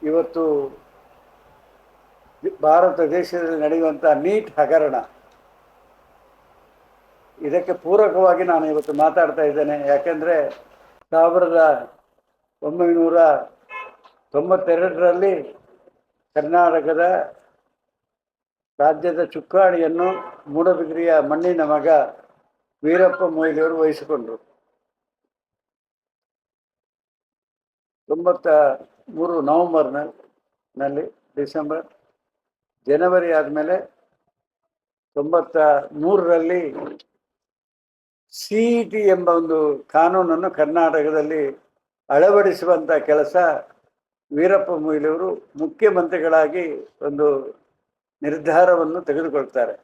ಇವತ್ತು ಭಾರತ ದೇಶದಲ್ಲಿ ನಡೆಯುವಂಥ ನೀಟ್ ಹಗರಣ, ಇದಕ್ಕೆ ಪೂರಕವಾಗಿ ನಾನು ಇವತ್ತು ಮಾತಾಡ್ತಾ ಇದ್ದೇನೆ. ಯಾಕೆಂದರೆ 1992ರಲ್ಲಿ ಕರ್ನಾಟಕದ ರಾಜ್ಯದ ಚುಕ್ಕಾಣಿಯನ್ನು ಮೂಡಬಿದ್ರಿಯ ಮಣ್ಣಿನ ಮಗ ವೀರಪ್ಪ ಮೊಯ್ಲಿಯವರು ವಹಿಸಿಕೊಂಡರು. 93 ನವೆಂಬರ್ನಲ್ಲಿ, ಡಿಸೆಂಬರ್, ಜನವರಿ ಆದಮೇಲೆ 93ರಲ್ಲಿ CET ಎಂಬ ಒಂದು ಕಾನೂನನ್ನು ಕರ್ನಾಟಕದಲ್ಲಿ ಅಳವಡಿಸುವಂಥ ಕೆಲಸ ವೀರಪ್ಪ ಮೊಯ್ಲಿಯವರು ಮುಖ್ಯಮಂತ್ರಿಗಳಾಗಿ ಒಂದು ನಿರ್ಧಾರವನ್ನು ತೆಗೆದುಕೊಳ್ತಾರೆ.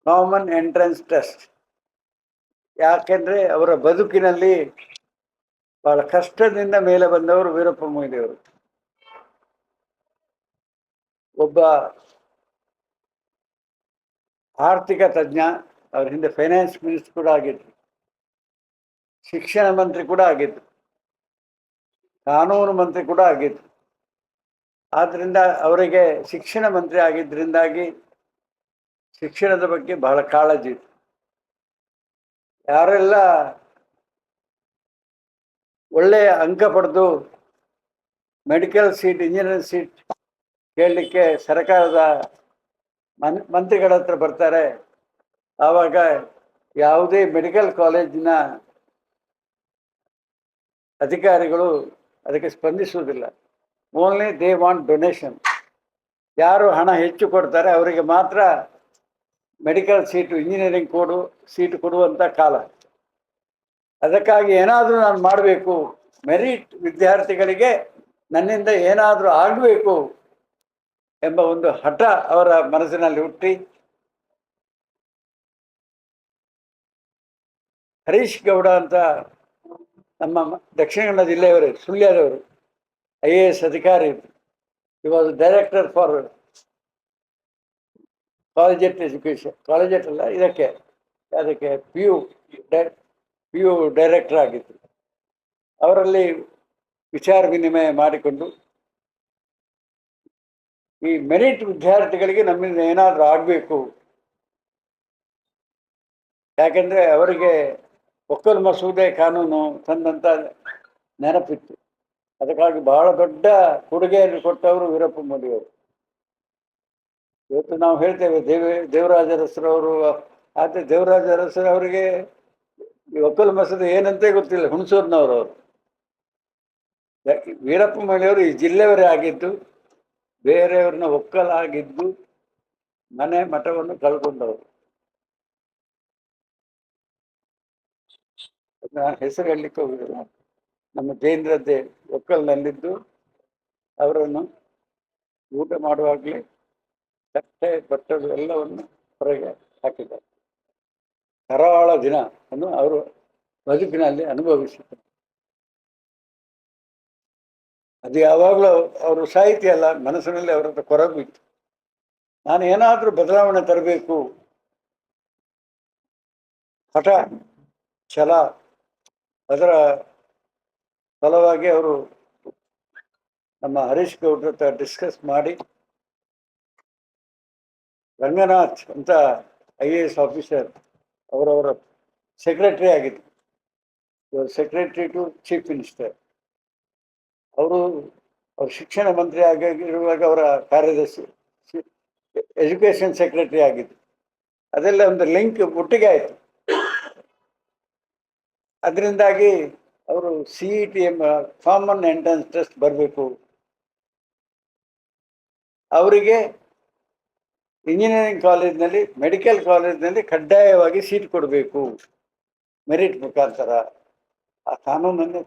Common entrance test. ಯಾಕೆಂದರೆ ಅವರ ಬದುಕಿನಲ್ಲಿ ಬಹಳ ಕಷ್ಟದಿಂದ ಮೇಲೆ ಬಂದವರು ವೀರಪ್ಪ ಮೊಯ್ಲಿಯವರು. ಒಬ್ಬ ಆರ್ಥಿಕ ತಜ್ಞ, ಅವ್ರ ಹಿಂದೆ ಫೈನಾನ್ಸ್ ಮಿನಿಸ್ಟರ್ ಕೂಡ ಆಗಿದ್ರು, ಶಿಕ್ಷಣ ಮಂತ್ರಿ ಕೂಡ ಆಗಿದ್ರು, ಕಾನೂನು ಮಂತ್ರಿ ಕೂಡ ಆಗಿದ್ರು. ಆದ್ದರಿಂದ ಅವರಿಗೆ ಶಿಕ್ಷಣ ಮಂತ್ರಿ ಆಗಿದ್ದರಿಂದಾಗಿ ಶಿಕ್ಷಣದ ಬಗ್ಗೆ ಬಹಳ ಕಾಳಜಿ ಇತ್ತು. ಯಾರೆಲ್ಲ ಒಳ್ಳೆಯ ಅಂಕ ಪಡೆದು ಮೆಡಿಕಲ್ ಸೀಟ್, ಇಂಜಿನಿಯರಿಂಗ್ ಸೀಟ್ ಕೇಳಲಿಕ್ಕೆ ಸರ್ಕಾರದ ಮಂತ್ರಿಗಳ ಹತ್ರ ಬರ್ತಾರೆ, ಆವಾಗ ಯಾವುದೇ ಮೆಡಿಕಲ್ ಕಾಲೇಜಿನ ಅಧಿಕಾರಿಗಳು ಅದಕ್ಕೆ ಸ್ಪಂದಿಸುವುದಿಲ್ಲ. Only they want donation. ಯಾರು ಹಣ ಹೆಚ್ಚು ಕೊಡ್ತಾರೆ ಅವರಿಗೆ ಮಾತ್ರ ಮೆಡಿಕಲ್ ಸೀಟು, ಇಂಜಿನಿಯರಿಂಗ್ ಸೀಟು ಕೊಡುವಂಥ ಕಾಲ. ಅದಕ್ಕಾಗಿ ಏನಾದರೂ ನಾನು ಮಾಡಬೇಕು, ಮೆರಿಟ್ ವಿದ್ಯಾರ್ಥಿಗಳಿಗೆ ನನ್ನಿಂದ ಏನಾದರೂ ಆಗಬೇಕು ಎಂಬ ಒಂದು ಹಠ ಅವರ ಮನಸ್ಸಿನಲ್ಲಿ ಹುಟ್ಟಿ, ಹರೀಶ್ ಗೌಡ ಅಂತ ನಮ್ಮ ದಕ್ಷಿಣ ಕನ್ನಡ ಜಿಲ್ಲೆಯವರೇ, ಸುಳ್ಯದವರು, IAS ಅಧಿಕಾರಿ. He was director for collegiate education, collegiate ಅಲ್ಲ, ಅದಕ್ಕೆ ಪಿ ಯು ಡೈರೆಕ್ಟರ್ ಆಗಿದ್ದರು. ಅವರಲ್ಲಿ ವಿಚಾರ ವಿನಿಮಯ ಮಾಡಿಕೊಂಡು ಈ ಮೆರಿಟ್ ವಿದ್ಯಾರ್ಥಿಗಳಿಗೆ ನಮ್ಮಿಂದ ಏನಾದರೂ ಆಗಬೇಕು, ಯಾಕೆಂದರೆ ಅವರಿಗೆ ಒಕ್ಕಲು ಮಸೂದೆ ಕಾನೂನು ತಂದಂಥ ನೆನಪಿತ್ತು. ಅದಕ್ಕಾಗಿ ಬಹಳ ದೊಡ್ಡ ಕೊಡುಗೆಯನ್ನು ಕೊಟ್ಟವರು ವೀರಪ್ಪ ಮೊಯ್ಲಿಯವರು. ಇವತ್ತು ನಾವು ಹೇಳ್ತೇವೆ ದೇವರಾಜ ಅರಸರವರು, ಆದರೆ ದೇವರಾಜ ಅರಸರವರಿಗೆ ಈ ಒಕ್ಕಲು ಮಸೂದೆ ಏನಂತೇ ಗೊತ್ತಿಲ್ಲ, ಹುಣಸೂರಿನವರು ಅವರು. ವೀರಪ್ಪ ಮೊಯ್ಲಿಯವರು ಈ ಜಿಲ್ಲೆಯವರೇ ಆಗಿದ್ದು, ಬೇರೆಯವ್ರನ್ನ ಒಕ್ಕಲಾಗಿದ್ದು, ಮನೆ ಮಠವನ್ನು ಕಳ್ಕೊಂಡವರು. ನಾನು ಹೆಸರು ಹೇಳಲಿಕ್ಕೆ ಹೋಗಿಲ್ಲ. ನಮ್ಮ ಜೈನರದ್ದೇ ಒಕ್ಕಲಿನಲ್ಲಿದ್ದು ಅವರನ್ನು ಊಟ ಮಾಡುವಾಗಲೇ ತಟ್ಟೆ ಬಟ್ಟಲು ಎಲ್ಲವನ್ನು ಹೊರಗೆ ಹಾಕಿದ್ದಾರೆ. ಕರಾಳ ದಿನ ಅನ್ನು ಅವರು ಬದುಕಿನಲ್ಲಿ ಅನುಭವಿಸಿದ್ದಾರೆ. ಅದು ಯಾವಾಗಲೂ ಅವರು ಸಾಹಿತ್ಯ ಅಲ್ಲ, ಮನಸ್ಸಿನಲ್ಲಿ ಅವರದ್ದು ಕೊರಗು ಇತ್ತು. ನಾನು ಏನಾದರೂ ಬದಲಾವಣೆ ತರಬೇಕು, ಹಠ, ಛಲ, ಅದರ ಫಲವಾಗಿ ಅವರು ನಮ್ಮ ಹರೀಶ್ ಗೌಡ್ರ ಹತ್ರ ಡಿಸ್ಕಸ್ ಮಾಡಿ ರಂಗನಾಥ್ ಅಂತ IAS ಆಫೀಸರ್ ಅವರವರ ಸೆಕ್ರೆಟರಿ ಆಗಿದ್ದರು, ಸೆಕ್ರೆಟರಿ ಟು ಚೀಫ್ ಮಿನಿಸ್ಟರ್. ಅವರು ಶಿಕ್ಷಣ ಮಂತ್ರಿ ಆಗಿರುವಾಗ ಅವರ ಕಾರ್ಯದರ್ಶಿ, ಎಜುಕೇಷನ್ ಸೆಕ್ರೆಟರಿ ಆಗಿದ್ದರು. ಅದೆಲ್ಲ ಒಂದು ಲಿಂಕ್ ಒಟ್ಟಿಗೆ ಆಯಿತು. ಅದರಿಂದಾಗಿ ಅವರು CET ಎಂಬ ಕಾಮನ್ ಎಂಟ್ರೆನ್ಸ್ ಟೆಸ್ಟ್ ಬರಬೇಕು, ಅವರಿಗೆ ಇಂಜಿನಿಯರಿಂಗ್ ಕಾಲೇಜಿನಲ್ಲಿ, ಮೆಡಿಕಲ್ ಕಾಲೇಜಿನಲ್ಲಿ ಕಡ್ಡಾಯವಾಗಿ ಸೀಟ್ ಕೊಡಬೇಕು ಮೆರಿಟ್ ಮುಖಾಂತರ. ಆ ಕಾನೂನು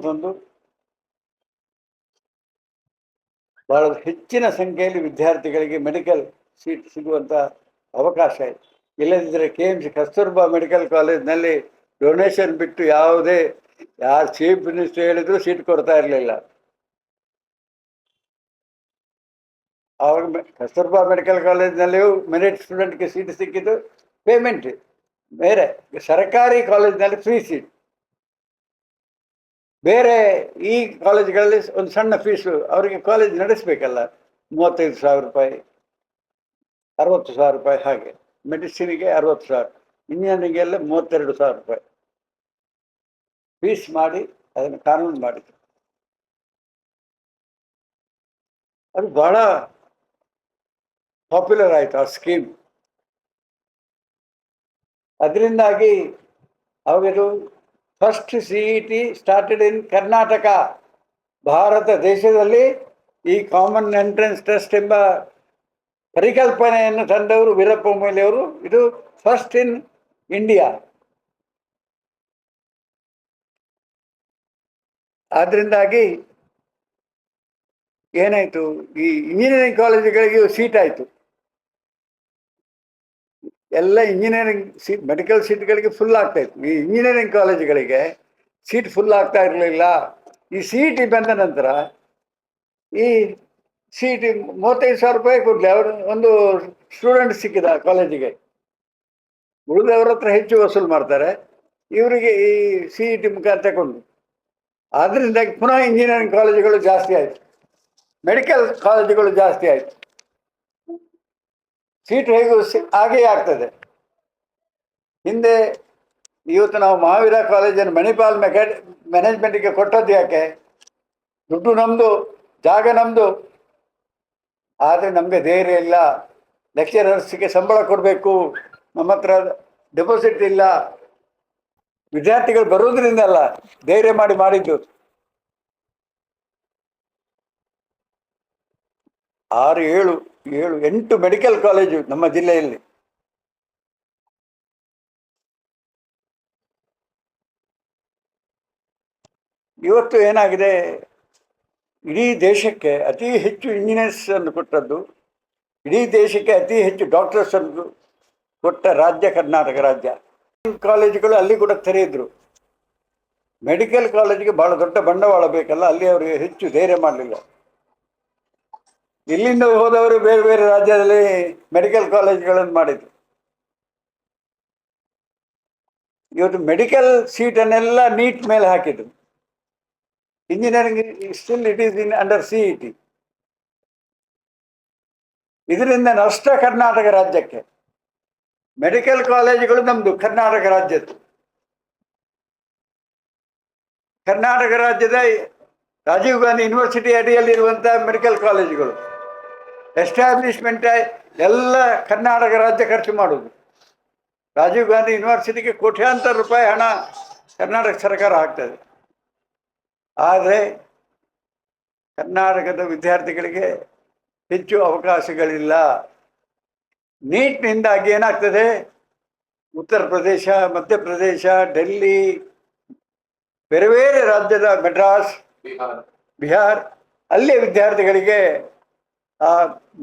ತಂದು ಬಹಳ ಹೆಚ್ಚಿನ ಸಂಖ್ಯೆಯಲ್ಲಿ ವಿದ್ಯಾರ್ಥಿಗಳಿಗೆ ಮೆಡಿಕಲ್ ಸೀಟ್ ಸಿಗುವಂಥ ಅವಕಾಶ ಆಯಿತು. ಇಲ್ಲದಿದ್ದರೆ KMC ಕಸ್ತೂರ್ಬಾ ಮೆಡಿಕಲ್ ಕಾಲೇಜಿನಲ್ಲಿ ಡೊನೇಷನ್ ಬಿಟ್ಟು ಯಾರು ಚೀಫ್ ಮಿನಿಸ್ಟರ್ ಹೇಳಿದ್ರು ಸೀಟ್ ಕೊಡ್ತಾ ಇರಲಿಲ್ಲ. ಆವಾಗ ಕಸ್ತೂರ್ಬಾ ಮೆಡಿಕಲ್ ಕಾಲೇಜಿನಲ್ಲಿಯೂ ಮೆರಿಟ್ ಸ್ಟೂಡೆಂಟ್ಗೆ ಸೀಟ್ ಸಿಕ್ಕಿದ್ದು ಪೇಮೆಂಟ್ ಬೇರೆ. ಸರ್ಕಾರಿ ಕಾಲೇಜಿನಲ್ಲಿ ಫ್ರೀ ಸೀಟ್. ಬೇರೆ ಈ ಕಾಲೇಜ್ಗಳಲ್ಲಿ ಒಂದು ಸಣ್ಣ ಫೀಸು, ಅವರಿಗೆ ಕಾಲೇಜ್ ನಡೆಸಬೇಕಲ್ಲ, 35,000 ರೂಪಾಯಿ, 60,000 ರೂಪಾಯಿ, ಹಾಗೆ ಮೆಡಿಸಿನಿಗೆ 60,000, ಇಂಜಿನಿಯರಿಂಗೆಲ್ಲ 32,000 ರೂಪಾಯಿ ಫೀಸ್ ಮಾಡಿ ಅದನ್ನು ಕಾನೂನು ಮಾಡಿದ್ರು. ಅದು ಬಹಳ ಪಾಪ್ಯುಲರ್ ಆಯಿತು ಆ ಸ್ಕೀಮ್. ಅದರಿಂದಾಗಿ ಅವರು first CET started in Karnataka. Bharat ದೇಶದಲ್ಲಿ ಈ ಕಾಮನ್ ಎಂಟ್ರೆನ್ಸ್ ಟೆಸ್ಟ್ ಎಂಬ ಪರಿಕಲ್ಪನೆಯನ್ನು ತಂದವರು ವೀರಪ್ಪ ಮೊಯ್ಲಿಯವರು. ಇದು ಫಸ್ಟ್ ಇನ್ ಇಂಡಿಯಾ. ಆದ್ದರಿಂದಾಗಿ ಏನಾಯಿತು, ಈ ಇಂಜಿನಿಯರಿಂಗ್ ಕಾಲೇಜುಗಳಿಗೆ ಸೀಟ್ ಆಯಿತು. ಎಲ್ಲ ಇಂಜಿನಿಯರಿಂಗ್ ಮೆಡಿಕಲ್ ಸೀಟ್ಗಳಿಗೆ ಫುಲ್ ಆಗ್ತಾ ಇತ್ತು. ಈ ಇಂಜಿನಿಯರಿಂಗ್ ಕಾಲೇಜುಗಳಿಗೆ ಸೀಟ್ ಫುಲ್ ಆಗ್ತಾ ಇರಲಿಲ್ಲ. ಈ CET ಬಂದ ನಂತರ ಈ CET 35,000 ರೂಪಾಯಿ ಕೊಡಲಿ ಅವರು ಒಂದು ಸ್ಟೂಡೆಂಟ್ ಸಿಕ್ಕಿದ ಕಾಲೇಜಿಗೆ, ಉಳಿದವರ ಹತ್ರ ಹೆಚ್ಚು ವಸೂಲು ಮಾಡ್ತಾರೆ, ಇವರಿಗೆ ಈ CET ಮುಖಾಂತರ ತಗೊಂಡು. ಆದ್ದರಿಂದಾಗಿ ಪುನಃ ಇಂಜಿನಿಯರಿಂಗ್ ಕಾಲೇಜುಗಳು ಜಾಸ್ತಿ ಆಯಿತು, ಮೆಡಿಕಲ್ ಕಾಲೇಜುಗಳು ಜಾಸ್ತಿ ಆಯಿತು. ಸೀಟ್ ಹೇಗೂ ಹಾಗೇ ಆಗ್ತದೆ. ಹಿಂದೆ ಇವತ್ತು ನಾವು ಮಹಾವೀರ ಕಾಲೇಜನ್ನು ಮಣಿಪಾಲ್ ಮ್ಯಾನೇಜ್ಮೆಂಟಿಗೆ ಕೊಟ್ಟದ್ದು ಯಾಕೆ? ದುಡ್ಡು ನಮ್ಮದು, ಜಾಗ ನಮ್ಮದು, ಆದರೆ ನಮಗೆ ಧೈರ್ಯ ಇಲ್ಲ. ಲೆಕ್ಚರರ್ಸ್ಗೆ ಸಂಬಳ ಕೊಡಬೇಕು, ನಮ್ಮ ಹತ್ರ ಡೆಪಾಸಿಟ್ ಇಲ್ಲ. ವಿದ್ಯಾರ್ಥಿಗಳು ಬರುವುದರಿಂದ ಅಲ್ಲ, ಧೈರ್ಯ ಮಾಡಿದ್ದು. 6, 7, 8 ಮೆಡಿಕಲ್ ಕಾಲೇಜು ನಮ್ಮ ಜಿಲ್ಲೆಯಲ್ಲಿ. ಇವತ್ತು ಏನಾಗಿದೆ, ಇಡೀ ದೇಶಕ್ಕೆ ಅತಿ ಹೆಚ್ಚು ಇಂಜಿನಿಯರ್ಸ್ ಅನ್ನು ಕೊಟ್ಟದ್ದು, ಇಡೀ ದೇಶಕ್ಕೆ ಅತಿ ಹೆಚ್ಚು ಡಾಕ್ಟರ್ಸ್ ಅನ್ನು ಕೊಟ್ಟ ರಾಜ್ಯ ಕರ್ನಾಟಕ ರಾಜ್ಯ. ಕಾಲೇಜುಗಳು ಅಲ್ಲಿ ಕೂಡ ತೆರೆಯಿದ್ರು. ಮೆಡಿಕಲ್ ಕಾಲೇಜಿಗೆ ಬಹಳ ದೊಡ್ಡ ಬಂಡವಾಳ ಬೇಕಲ್ಲ, ಅಲ್ಲಿ ಅವರಿಗೆ ಹೆಚ್ಚು ಧೈರ್ಯ ಮಾಡಲಿಲ್ಲ. ಇಲ್ಲಿಂದ ಹೋದವರು ಬೇರೆ ಬೇರೆ ರಾಜ್ಯದಲ್ಲಿ ಮೆಡಿಕಲ್ ಕಾಲೇಜುಗಳನ್ನು ಮಾಡಿದ್ರು. ಇವತ್ತು ಮೆಡಿಕಲ್ ಸೀಟನ್ನೆಲ್ಲ ನೀಟ್ ಮೇಲೆ ಹಾಕಿದ್ರು. Engineering still it is in under CET. ಇದರಿಂದ ನಷ್ಟ ಕರ್ನಾಟಕ ರಾಜ್ಯಕ್ಕೆ. ಮೆಡಿಕಲ್ ಕಾಲೇಜುಗಳು ನಮ್ಮದು ಕರ್ನಾಟಕ ರಾಜ್ಯದ್ದು. ಕರ್ನಾಟಕ ರಾಜ್ಯದ ರಾಜೀವ್ ಗಾಂಧಿ ಯೂನಿವರ್ಸಿಟಿ ಅಡಿಯಲ್ಲಿರುವಂಥ ಮೆಡಿಕಲ್ ಕಾಲೇಜುಗಳು ಎಸ್ಟಾಬ್ಲಿಷ್ಮೆಂಟ್ ಎಲ್ಲ ಕರ್ನಾಟಕ ರಾಜ್ಯ ಖರ್ಚು ಮಾಡುವುದು. ರಾಜೀವ್ ಗಾಂಧಿ ಯೂನಿವರ್ಸಿಟಿಗೆ ಕೋಟ್ಯಾಂತರ ರೂಪಾಯಿ ಹಣ ಕರ್ನಾಟಕ ಸರ್ಕಾರ ಹಾಕ್ತದೆ. ಆದರೆ ಕರ್ನಾಟಕದ ವಿದ್ಯಾರ್ಥಿಗಳಿಗೆ ಹೆಚ್ಚು ಅವಕಾಶಗಳಿಲ್ಲ. ನೀಟ್ನಿಂದಾಗಿ ಏನಾಗ್ತದೆ, ಉತ್ತರ ಪ್ರದೇಶ, ಮಧ್ಯಪ್ರದೇಶ, ಡೆಲ್ಲಿ, ಬೇರೆ ಬೇರೆ ರಾಜ್ಯದ ಮೆಡ್ರಾಸ್, ಬಿಹಾರ್, ಅಲ್ಲಿಯ ವಿದ್ಯಾರ್ಥಿಗಳಿಗೆ ಆ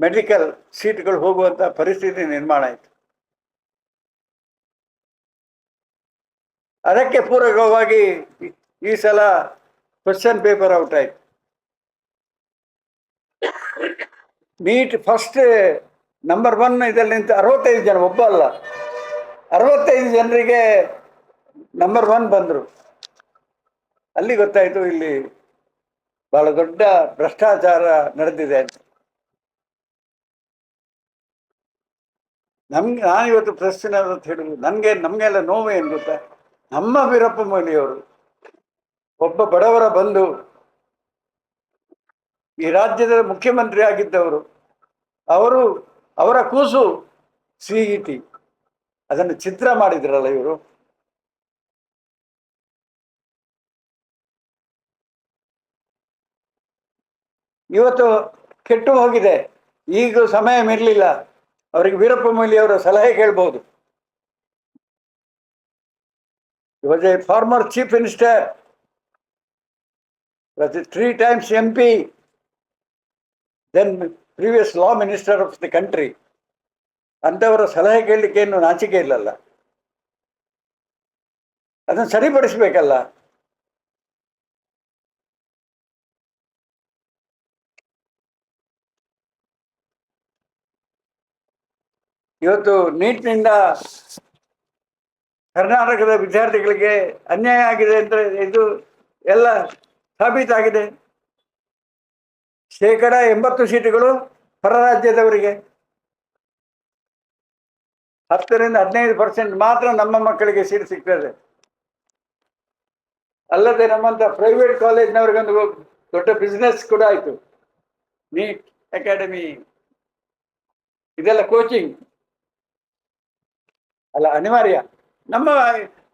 ಮೆಡಿಕಲ್ ಸೀಟ್ಗಳು ಹೋಗುವಂಥ ಪರಿಸ್ಥಿತಿ ನಿರ್ಮಾಣ ಆಯಿತು. ಅದಕ್ಕೆ ಪೂರಕವಾಗಿ ಈ ಸಲ ಕ್ವಶನ್ ಪೇಪರ್ ಔಟ್ ಆಯಿತು. ನೀಟ್ ಫಸ್ಟ್ ನಂಬರ್ 1 ಇದರಲ್ಲಿ ನಿಂತು 65 ಜನ, ಒಬ್ಬ ಅಲ್ಲ, 65 ಜನರಿಗೆ ನಂಬರ್ 1 ಬಂದರು. ಅಲ್ಲಿ ಗೊತ್ತಾಯಿತು ಇಲ್ಲಿ ಬಹಳ ದೊಡ್ಡ ಭ್ರಷ್ಟಾಚಾರ ನಡೆದಿದೆ ಅಂತ. ನಾನಿವತ್ತು ಪ್ರಶ್ನೆ ಅಂತ ಹೇಳುವುದು, ನಮಗೆಲ್ಲ ನೋವು ಏನು ಗೊತ್ತಾ? ನಮ್ಮ ವೀರಪ್ಪ ಮೊಯ್ಲಿಯವರು ಒಬ್ಬ ಬಡವರ ಬಂಧು, ಈ ರಾಜ್ಯದ ಮುಖ್ಯಮಂತ್ರಿ ಆಗಿದ್ದವರು, ಅವರ ಕೂಸು CET ಅದನ್ನು ಚಿತ್ರ ಮಾಡಿದ್ರಲ್ಲ ಇವರು. ಇವತ್ತು ಕೆಟ್ಟು ಹೋಗಿದೆ. ಈಗ ಸಮಯ ಮಿರಲಿಲ್ಲ, ಅವರಿಗೆ ವೀರಪ್ಪ ಮೊಯ್ಲಿಯವರ ಸಲಹೆ ಕೇಳ್ಬೋದು. He was a former chief minister, was a 3 times MP, then previous law minister of the country. ಅಂಥವರ ಸಲಹೆ ಕೇಳಲಿಕ್ಕೆ ಏನು ನಾಚಿಕೆ ಇಲ್ಲಲ್ಲ, ಅದನ್ನು ಸರಿಪಡಿಸಬೇಕಲ್ಲ. ಇವತ್ತು ನೀಟ್ನಿಂದ ಕರ್ನಾಟಕದ ವಿದ್ಯಾರ್ಥಿಗಳಿಗೆ ಅನ್ಯಾಯ ಆಗಿದೆ ಅಂತ ಇದು ಎಲ್ಲ ಸಾಬೀತಾಗಿದೆ. 80% ಸೀಟುಗಳು ಹೊರ ರಾಜ್ಯದವರಿಗೆ, 10ರಿಂದ 15% ಮಾತ್ರ ನಮ್ಮ ಮಕ್ಕಳಿಗೆ ಸೀಟ್ ಸಿಗ್ತದೆ. ಅಲ್ಲದೆ ನಮ್ಮಂತ ಪ್ರೈವೇಟ್ ಕಾಲೇಜ್ನವ್ರಿಗೊಂದು ದೊಡ್ಡ ಬಿಸ್ನೆಸ್ ಕೂಡ ಆಯಿತು. ನೀಟ್ ಅಕಾಡೆಮಿ ಇದೆಲ್ಲ ಕೋಚಿಂಗ್ ಅಲ್ಲ ಅನಿವಾರ್ಯ. ನಮ್ಮ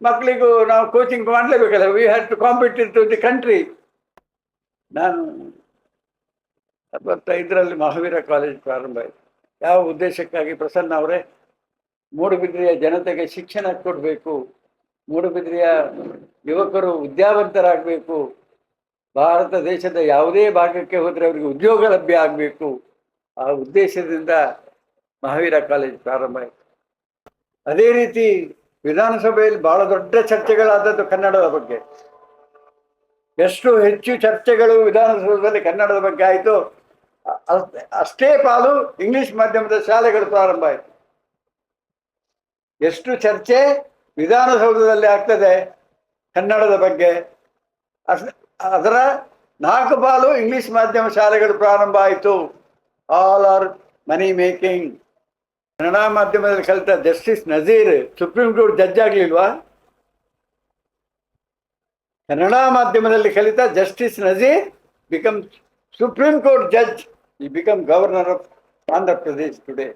ಮಕ್ಕಳಿಗೂ ನಾವು ಕೋಚಿಂಗ್ ಮಾಡಲೇಬೇಕಲ್ಲ. We have to compete to the country. ನಾನು 75ರಲ್ಲಿ ಮಹಾವೀರ ಕಾಲೇಜ್ ಪ್ರಾರಂಭ ಆಯಿತು. ಯಾವ ಉದ್ದೇಶಕ್ಕಾಗಿ ಪ್ರಸನ್ನ ಅವರೇ? ಮೂಡುಬಿದ್ರೆಯ ಜನತೆಗೆ ಶಿಕ್ಷಣ ಕೊಡಬೇಕು, ಮೂಡುಬಿದ್ರೆಯ ಯುವಕರು ವಿದ್ಯಾವಂತರಾಗಬೇಕು, ಭಾರತ ದೇಶದ ಯಾವುದೇ ಭಾಗಕ್ಕೆ ಹೋದರೆ ಅವರಿಗೆ ಉದ್ಯೋಗ ಲಭ್ಯ ಆಗಬೇಕು. ಆ ಉದ್ದೇಶದಿಂದ ಮಹಾವೀರ ಕಾಲೇಜ್ ಪ್ರಾರಂಭ ಆಯಿತು. ಅದೇ ರೀತಿ ವಿಧಾನಸಭೆಯಲ್ಲಿ ಬಹಳ ದೊಡ್ಡ ಚರ್ಚೆಗಳಾದದ್ದು ಕನ್ನಡದ ಬಗ್ಗೆ. ಎಷ್ಟು ಹೆಚ್ಚು ಚರ್ಚೆಗಳು ವಿಧಾನಸೌಧದಲ್ಲಿ ಕನ್ನಡದ ಬಗ್ಗೆ ಆಯಿತು, ಅಷ್ಟೇ ಪಾಲು ಇಂಗ್ಲಿಷ್ ಮಾಧ್ಯಮದ ಶಾಲೆಗಳು ಪ್ರಾರಂಭ ಆಯಿತು. ಎಷ್ಟು ಚರ್ಚೆ ವಿಧಾನಸೌಧದಲ್ಲಿ ಆಗ್ತದೆ ಕನ್ನಡದ ಬಗ್ಗೆ, ಅದರ 4 ಪಾಲು ಇಂಗ್ಲಿಷ್ ಮಾಧ್ಯಮ ಶಾಲೆಗಳು ಪ್ರಾರಂಭ ಆಯಿತು. All are money making. Kannada ಮಾಧ್ಯಮದಲ್ಲಿ ಕಲಿತ justice Nazeer supreme court judge ಆಗಲಿಲ್ವಾ? ಕನ್ನಡ ಮಾಧ್ಯಮದಲ್ಲಿ ಕಲಿತ justice Nazeer become supreme court judge. ಈ become governor of Andhra Pradesh today.